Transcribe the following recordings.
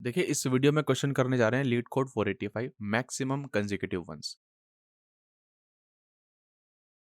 देखिए इस वीडियो में क्वेश्चन करने जा रहे हैं LeetCode 485 maximum consecutive ones.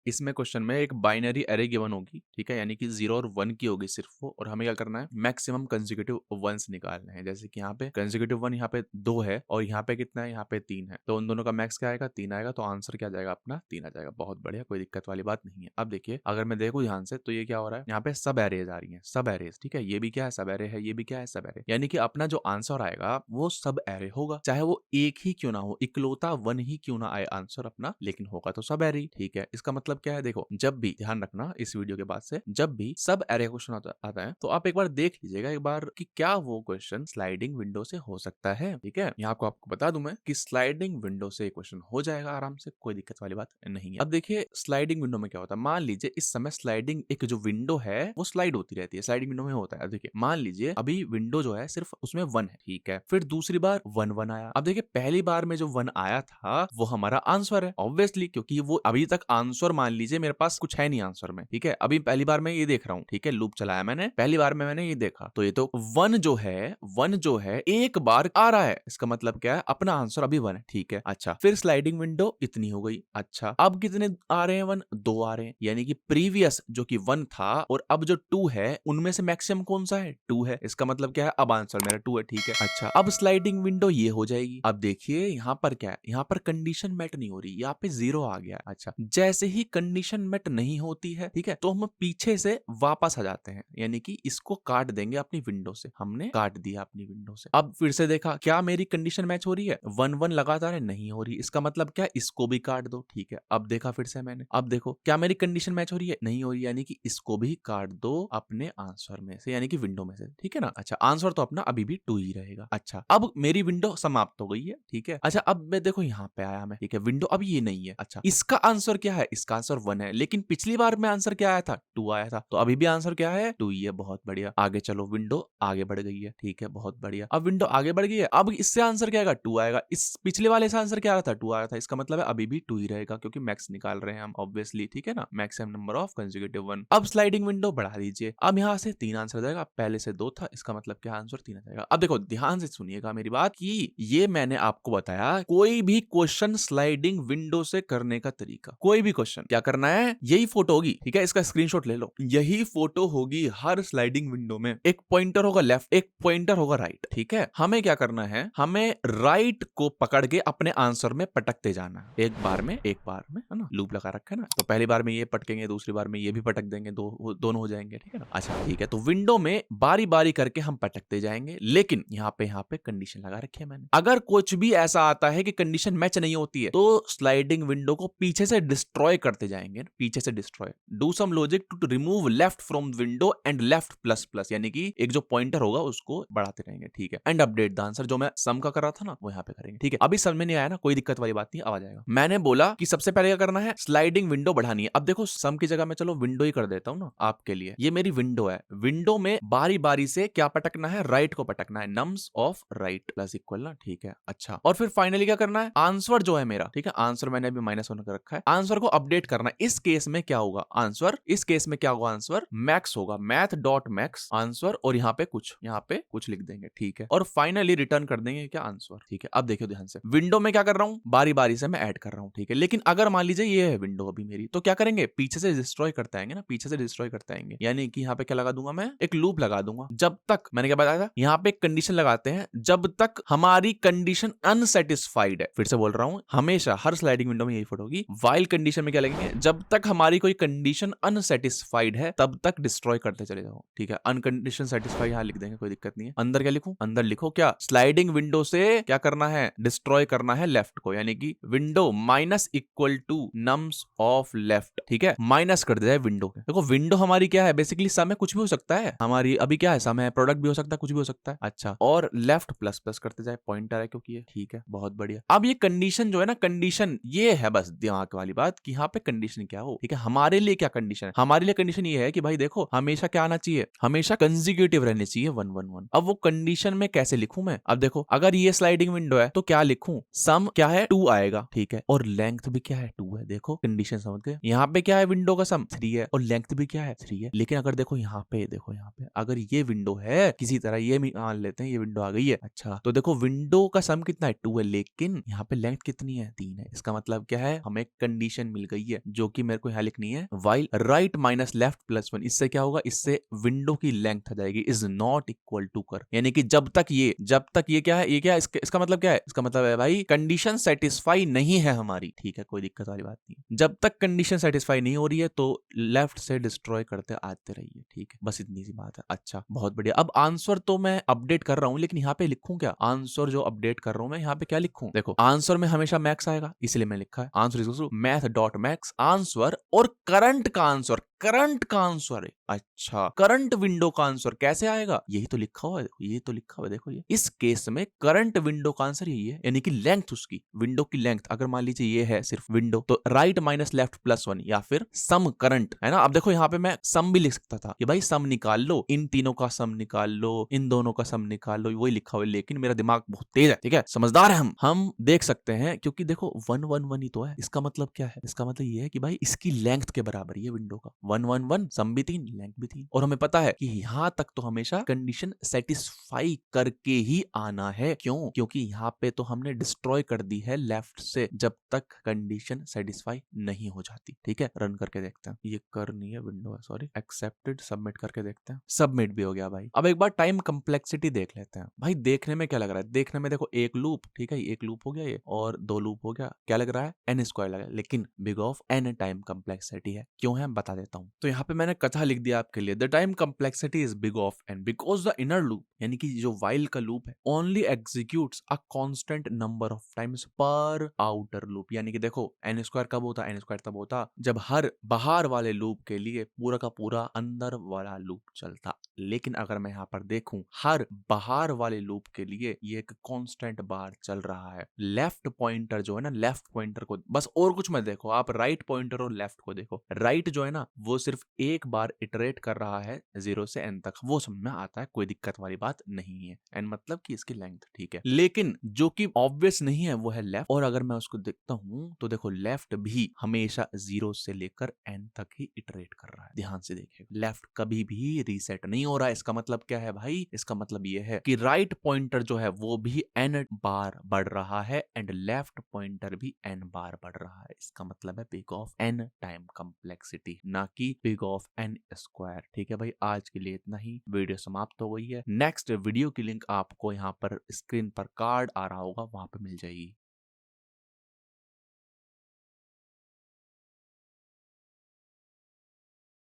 इसमें क्वेश्चन में एक बाइनरी एरे गिवन होगी, ठीक है, यानी कि 0 और 1 की होगी सिर्फ वो, और हमें क्या करना है, मैक्सिमम कंसेक्यूटिव वंस निकालने हैं। जैसे कि यहाँ पे कंसेक्यूटिव वन यहाँ पे 2 है और यहाँ पे कितना है, यहाँ पे 3 है, तो उन दोनों का मैक्स क्या आएगा, 3 आएगा, तो आंसर क्या जाएगा अपना 3 आ जाएगा। बहुत बढ़िया, कोई दिक्कत वाली बात नहीं है। अब देखिए अगर मैं देखूँ ध्यान से तो ये क्या हो रहा है, यहाँ पे सब एरेज आ रही है, सब एरेज, ठीक है, ये भी क्या है, सब एरे है, ये भी क्या है, सब एरे, यानी कि अपना जो आंसर आएगा वो सब एरे होगा, चाहे वो एक ही क्यों ना हो, इकलौता वन ही क्यों ना आए आंसर अपना, लेकिन होगा तो सब एरे, ठीक है। इसका मतलब क्या है, देखो जब भी ध्यान रखना इस वीडियो के बाद से, जब भी सब एरे क्वेश्चन आता है तो आप एक बार देख लीजिएगा एक बार कि क्या वो क्वेश्चन स्लाइडिंग विंडो से हो सकता है, ठीक है। यहाँ को आपको बता दूं मैं कि स्लाइडिंग विंडो से क्वेश्चन हो जाएगा आराम से, कोई दिक्कत वाली बात नहीं है। अब देखिए स्लाइडिंग विंडो में क्या होता है, मान लीजिए इस समय स्लाइडिंग एक जो विंडो है वो स्लाइड होती रहती है, स्लाइडिंग विंडो में होता है। अब देखिए मान लीजिए अभी विंडो जो है सिर्फ उसमें 1 है, ठीक है, फिर दूसरी बार 1 1 आया। अब देखिए पहली बार में जो 1 आया था वो हमारा आंसर है ऑब्वियसली, क्योंकि वो अभी तक आंसर, मान लीजिए मेरे पास कुछ है नहीं आंसर में, ठीक है, अभी पहली बार मैं ये देख रहा हूँ, ठीक है, लूप चलाया मैंने, पहली बार में मैंने ये देखा, तो ये तो 1 जो है एक बार आ रहा है, इसका मतलब क्या है, अपना आंसर अभी 1 है, ठीक है। अच्छा फिर स्लाइडिंग विंडो इतनी हो गई, अच्छा अब कितने आ रहे हैं, 1 2 आ रहे हैं, यानी कि प्रीवियस जो कि 1 था और अब जो 2 है उनमें से मैक्सिमम कौन सा है, 2 है, इसका मतलब क्या है, अब आंसर मेरा 2 है, ठीक है। अच्छा अब स्लाइडिंग विंडो ये हो जाएगी। अब देखिए यहाँ पर क्या है, यहाँ पर कंडीशन मेट नहीं हो रही, यहाँ पे 0 आ गया। अच्छा जैसे ही कंडीशन मेट नहीं होती है, ठीक है, तो हम पीछे से वापस आ जाते हैं, यानी कि इसको काट देंगे अपनी विंडो से, हमने काट दिया अपनी विंडो से। अब फिर से देखा क्या मेरी कंडीशन मैच हो रही है, 1 1 लगातार है, नहीं हो रही, इसका मतलब क्या, इसको भी काट दो, ठीक है। अब देखा फिर से मैंने, अब देखो क्या मेरी कंडीशन मैच हो रही है, नहीं हो रही, यानी कि इसको भी काट दो अपने आंसर में से, यानी कि विंडो में से, ठीक है ना। अच्छा आंसर तो अपना अभी भी 2 ही रहेगा। अच्छा अब मेरी विंडो समाप्त हो गई है, ठीक है। अच्छा अब मैं देखो यहाँ पे आया मैं, ठीक है, विंडो अब ये नहीं है। अच्छा इसका आंसर क्या है, इसका आंसर 1 है, लेकिन पिछली बार में आंसर क्या आया था, 2 आया था, तो अभी भी आंसर क्या है, 2 ही है। बहुत बढ़िया, आगे चलो, विंडो आगे बढ़ गई है, ठीक है, बहुत बढ़िया। अब विंडो आगे बढ़ गई है, अब इससे आंसर क्या आएगा, 2 आएगा, इस पिछले वाले से आंसर क्या आ रहा था, 2 आया था, इसका मतलब है अभी भी 2 ही रहेगा, क्योंकि मैक्स निकाल रहे हैं हम ऑब्वियसली, ठीक है ना, maximum number of consecutive one. अब स्लाइडिंग विंडो बढ़ा दीजिए, अब यहाँ से 3 आंसर जाएगा, पहले से 2 था, इसका मतलब क्या, आंसर 3 आ जाएगा। अब देखो ध्यान से सुनिएगा मेरी बात, कि ये मैंने आपको बताया कोई भी क्वेश्चन स्लाइडिंग विंडो से करने का तरीका, कोई भी क्वेश्चन क्या करना है, यही फोटो होगी, ठीक है, इसका स्क्रीनशॉट ले लो, यही फोटो होगी हर स्लाइडिंग विंडो में, एक पॉइंटर होगा लेफ्ट, एक पॉइंटर होगा राइट, ठीक है। हमें क्या करना है, हमें राइट को पकड़ के अपने आंसर में पटकते जाना है, एक बार में है ना, लूप लगा रखा है ना, तो पहली बार में ये पटकेंगे, दूसरी बार में ये भी पटक देंगे, दोनों हो जाएंगे, ठीक है ना। अच्छा ठीक है, तो विंडो में बारी बारी करके हम पटकते जाएंगे, लेकिन यहाँ पे कंडीशन लगा रखी है मैंने, अगर कुछ भी ऐसा आता है कि कंडीशन मैच नहीं होती है तो स्लाइडिंग विंडो को पीछे से डिस्ट्रॉय करते जाएंगे, पीछे से destroy, do some logic to remove left from window and left plus plus, यानी कि एक जो पॉइंटर होगा उसको बढ़ाते रहेंगे, ठीक है, एंड अपडेट द आंसर, जो मैं सम का कर रहा था ना वो यहाँ पे करेंगे, ठीक है। अभी समझ में नहीं आया ना, कोई दिक्कत वाली बात नहीं, आ जाएगा। मैंने बोला कि सबसे पहले क्या करना है, स्लाइडिंग विंडो बढ़ानी है। अब देखो सम की जगह मैं चलो विंडो ही कर देता हूँ ना आपके लिए, ये मेरी विंडो है, विंडो में बारी बारी से क्या पटकना है, राइट को पटकना है, nums of right plus equal ना, ठीक है। अच्छा और फिर फाइनली क्या करना है, आंसर जो है मेरा, ठीक है, आंसर मैंने अभी -1 कर रखा है, आंसर को अपडेट करना है। इस केस में क्या होगा आंसर, इस केस में क्या होगा आंसर, मैक्स होगा, मैथ डॉट मैक्स आंसर, और यहाँ पे कुछ लिख देंगे, ठीक है, और फाइनली रिटर्न कर देंगे क्या, आंसर, ठीक है। अब देखियो ध्यान से, विंडो में क्या कर रहा हूँ, बारी बारी से मैं ऐड कर रहा हूँ, ठीक है, लेकिन अगर मान लीजिए ये है विंडो अभी मेरी, तो क्या करेंगे, पीछे से डिस्ट्रॉय करते आएंगे ना, पीछे से डिस्ट्रॉय करते आएंगे, यानी कि यहाँ पे क्या लगा दूंगा मैं, एक लूप लगा दूंगा, जब तक, मैंने क्या बताया था, यहाँ पे एक कंडीशन लगाते हैं, जब तक हमारी कंडीशन अनसेटिस्फाइड है, फिर से बोल रहा हूं, हमेशा हर स्लाइडिंग विंडो में यही फोटो होगी, वाइल कंडीशन में क्या लगेंगे, जब तक हमारी कोई कंडीशन अनसेटिस्फाइड है तब तक डिस्ट्रॉय करते चले जाओ, ठीक है। अनकंडीशन सेटिस्फाइड यहाँ लिख देंगे, कोई दिक्कत नहीं है। अंदर क्या लिखूं, अंदर लिखो क्या, स्लाइडिंग विंडो से क्या करना है, डिस्ट्रॉय करना है लेफ्ट को, यानी कि window minus equal to nums of left, ठीक है, माइनस कर दिया है विंडो के। देखो विंडो हमारी क्या है, बेसिकली सम है, कुछ भी हो सकता है, हमारी अभी क्या है, सम है, प्रोडक्ट भी हो सकता है, कुछ भी हो सकता है। अच्छा और लेफ्ट प्लस प्लस करते जाए, पॉइंटर है क्योंकि ये, ठीक है, बहुत बढ़िया। अब ये कंडीशन जो है ना, कंडीशन ये है बस दिमाग वाली बात, कि यहाँ पे कंडीशन क्या हो, ठीक है। हमारे लिए क्या कंडीशन है, हमारे लिए कंडीशन ये है कि भाई देखो हमेशा क्या आना चाहिए, हमेशा कंसेक्यूटिव रहने चाहिए 1 1 1। अब वो कंडीशन में कैसे लिखूं मैं, अब देखो अगर ये स्लाइडिंग विंडो है तो क्या लिखूं, सम क्या है 2 आएगा, ठीक है, और लेंथ भी क्या है 2 है। देखो कंडीशन समझ गए, यहाँ पे क्या है विंडो का सम 3 है और लेंथ भी क्या है 3 है। लेकिन अगर देखो यहाँ पे, देखो यहाँ पे अगर ये विंडो है किसी तरह, ये मान लेते हैं ये विंडो आ गई है, अच्छा तो देखो विंडो का सम कितना है 2 है, लेकिन यहाँ पे लेंथ कितनी है 3 है। इसका मतलब क्या है, हमें कंडीशन मिल गई है जो कि मेरे को यहाँ लिखनी है, while right minus left plus 1। इससे क्या होगा, इससे विंडो की लेंथ आ जाएगी इज नॉट इक्वल टू कर, यानी कि जब तक ये क्या है, ये क्या है, इसका मतलब क्या है, इसका मतलब है भाई कंडीशन सेटिस्फाई नहीं है हमारी, ठीक है, कोई दिक्कत वाली बात नहीं। जब तक कंडीशन सेटिस्फाई नहीं हो रही है तो लेफ्ट से डिस्ट्रॉय करते आते रहिए, ठीक है, बस इतनी सी बात है। अच्छा बहुत बढ़िया। अब आंसर तो मैं अपडेट कर रहा हूं, लेकिन यहाँ पे लिखूं क्या, आंसर जो अपडेट कर रहा हूं मैं यहाँ पे क्या लिखूं, देखो आंसर में हमेशा मैक्स आएगा इसलिए मैं लिखा है answer is math dot max answer, और करंट का आंसर, करंट का आंसर है, अच्छा करंट विंडो का आंसर कैसे आएगा, यही तो लिखा हुआ है, ये तो लिखा हुआ है, देखो ये इस केस में करंट विंडो का आंसर यही है, यानी कि लेंथ उसकी विंडो की लेंथ, अगर मान लीजिए ये है सिर्फ विंडो तो राइट माइनस लेफ्ट प्लस 1 या फिर सम करंट, है ना। अब देखो यहाँ पे मैं सम भी लिख सकता था कि भाई सम निकाल लो, इन तीनों का सम निकाल लो, इन दोनों का सम निकाल लो, वही लिखा हुआ है, लेकिन मेरा दिमाग बहुत तेज है, ठीक है, समझदार है हम देख सकते हैं, क्योंकि देखो 1 1 1 ही तो है। इसका मतलब क्या है, इसका मतलब ये है कि भाई इसकी लेंथ के बराबर ये विंडो का 1 1 1, सम भी 3 लेंथ भी 3, और हमें पता है कि यहाँ तक तो हमेशा कंडीशन सेटिस्फाई करके ही आना है। क्यों, क्योंकि यहाँ पे तो हमने डिस्ट्रॉय कर दी है लेफ्ट से जब तक कंडीशन सेटिस्फाई नहीं हो जाती, ठीक है। रन करके देखते हैं, ये कर नहीं है विंडो है, सॉरी, एक्सेप्टेड, सबमिट करके देखते हैं, सबमिट भी हो गया भाई। अब एक बार टाइम कम्प्लेक्सिटी देख लेते हैं भाई, देखने में क्या लग रहा है, देखने में देखो एक लूप, ठीक है, एक लूप हो गया ये, और 2 लूप हो गया, क्या लग रहा है n स्क्वायर लगा, लेकिन big of n time complexity है, क्यों है बता देता हूँ। तो यहाँ पे मैंने कथा लिख दिया आपके लिए, the time complexity is big of n because the inner loop, यानी कि जो वाइल का लूप है, only executes a constant number of times पर आउटर लूप, यानी कि देखो n स्क्वायर कब होता है, n स्क्वायर तब होता जब हर बाहर वाले लूप के लिए पूरा का पूरा अंदर वाला लूप चलता। लेकिन अगर मैं यहाँ पर देखूं, हर बाहर वाले लूप के लिए ये एक कांस्टेंट बार चल रहा है। लेफ्ट पॉइंटर जो है ना, लेफ्ट पॉइंटर को बस, और कुछ मत देखो, आप राइट पॉइंटर और लेफ्ट को देखो। राइट जो है ना वो सिर्फ एक बार इटरेट कर रहा है 0 से n तक, वो समझ में आता है, कोई दिक्कत वाली बात नहीं है। n मतलब कि इसकी लेंथ, ठीक है। लेकिन जो कि ऑब्वियस नहीं है वो है लेफ्ट, और अगर मैं उसको देखता हूं तो देखो लेफ्ट भी हमेशा 0 से लेकर n तक ही इटरेट कर रहा है, ध्यान से देखिए, लेफ्ट कभी भी रीसेट नहीं हो रहा है। इसका मतलब क्या है भाई, इसका मतलब ये है कि राइट पॉइंटर जो है वो भी n बार बढ़ रहा है एंड लेफ्ट पॉइंटर भी n बार बढ़ रहा है। इसका मतलब है big of n time complexity, ना कि बिग ऑफ n स्क्वायर, ठीक है भाई। आज के लिए इतना ही, वीडियो समाप्त हो गई है। नेक्स्ट वीडियो की लिंक आपको यहाँ पर स्क्रीन पर कार्ड आ रहा होगा, वहां पर मिल जाएगी।